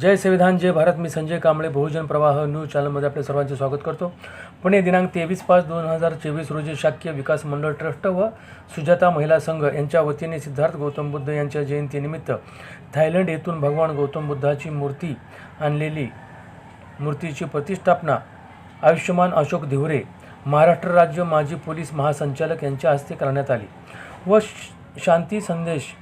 जय संविधान, जय भारत. मी संजय कांबळे, बहुजन प्रवाह न्यूज चॅनलमध्ये आपले सर्वांचे स्वागत करतो. पुणे दिनांक 23/5/2024 रोजी शासकीय विकास मंडळ ट्रस्ट व सुजाता महिला संघ यांच्या वतीने सिद्धार्थ गौतम बुद्ध यांच्या जयंतीनिमित्त थायलंड येथून भगवान गौतम बुद्धाची मूर्ती आणलेली मूर्तीची प्रतिष्ठापना आयुष्यमान अशोक धिवरे, महाराष्ट्र राज्य माजी पोलीस महासंचालक यांच्या हस्ते करण्यात आली व शांती संदेश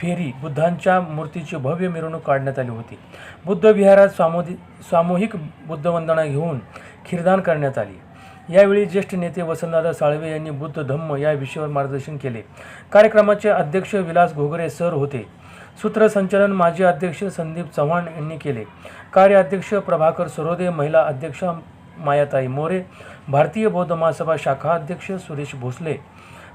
फेरी बुद्धांच्या मूर्तीची भव्य मिरवणूक काढण्यात आली होती. बुद्ध विहारात सामूहिक बुद्धवंदना घेऊन खीरदान करण्यात आली. यावेळी ज्येष्ठ नेते वसंतदादा साळवे यांनी बुद्ध धम्म या विषयावर मार्गदर्शन केले. कार्यक्रमाचे अध्यक्ष विलास घोगरे सर होते. सूत्रसंचालन माजी अध्यक्ष संदीप चव्हाण यांनी केले. कार्याध्यक्ष प्रभाकर सरोदे, महिला अध्यक्ष मायाताई मोरे, भारतीय बौद्ध महासभा शाखा अध्यक्ष सुरेश भोसले,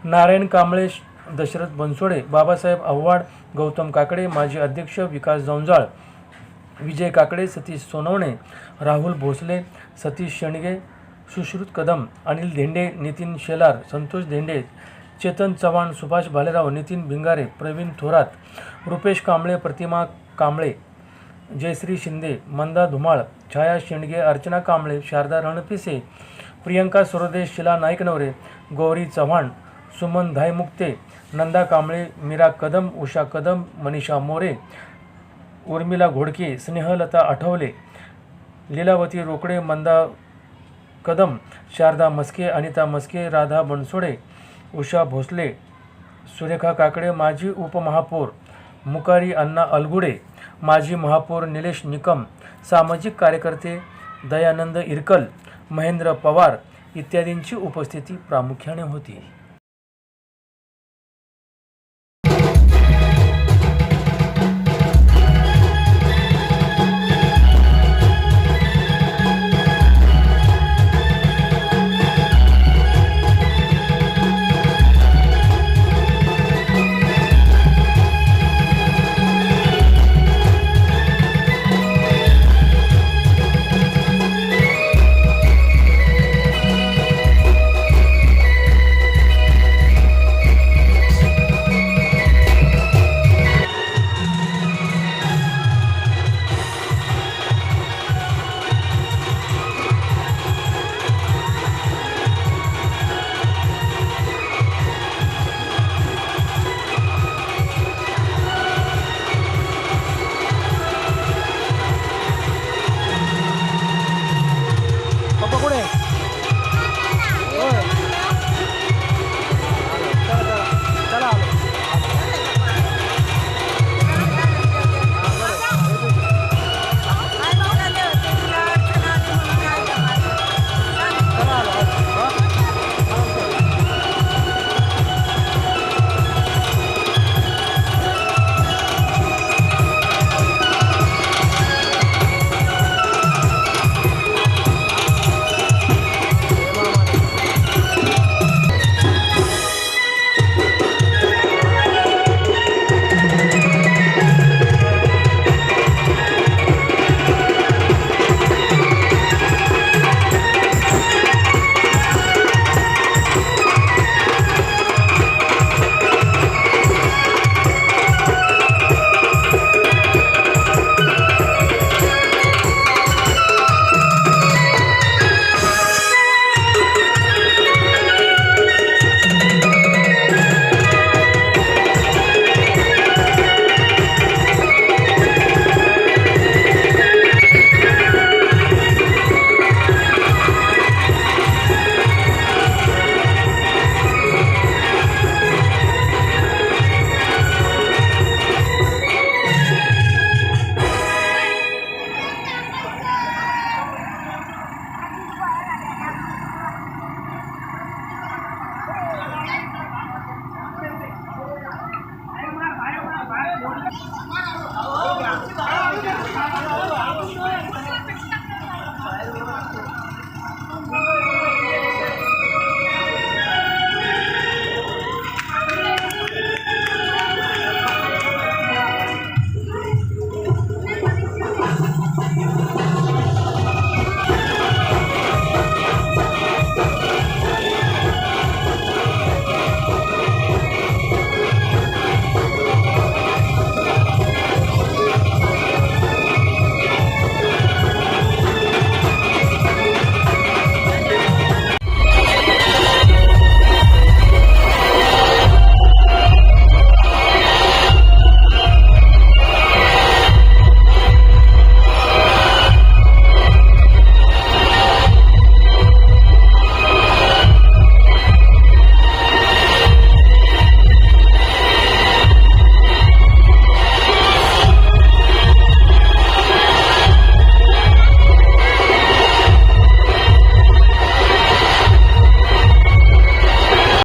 नारायण कांबळे, दशरथ बनसोडे, बाबासाहेब आव्हाड, गौतम काकडे, माजी अध्यक्ष विकास जंजाळ, विजय काकडे, सतीश सोनवणे, राहुल भोसले, सतीश शेंडगे, सुश्रुत कदम, अनिल धेंडे, नितीन शेलार, संतोष धेंडे, चेतन चव्हाण, सुभाष भालेराव, नितीन भिंगारे, प्रवीण थोरात, रुपेश कांबळे, प्रतिमा कांबळे, जयश्री शिंदे, मंदा धुमाळ, छाया शेंडगे, अर्चना कांबळे, शारदा रणपिसे, प्रियंका सरोदे, शिला नाईकनवरे, गौरी चव्हाण, सुमन धायमुक्ते, नंदा कांबळे, मीरा कदम, उषा कदम, मनीषा मोरे, उर्मिला घोडके, स्नेहलता आठवले, लीलावती रोकडे, मंदा कदम, शारदा मस्के, अनिता मस्के, राधा बनसोडे, उषा भोसले, सुरेखा काकडे, माजी उपमहापौर मुकारी अण्णा अलगुडे, माजी महापौर निलेश निकम, सामाजिक कार्यकर्ते दयानंद इरकल, महेंद्र पवार इत्यादींची उपस्थिती प्रामुख्याने होती.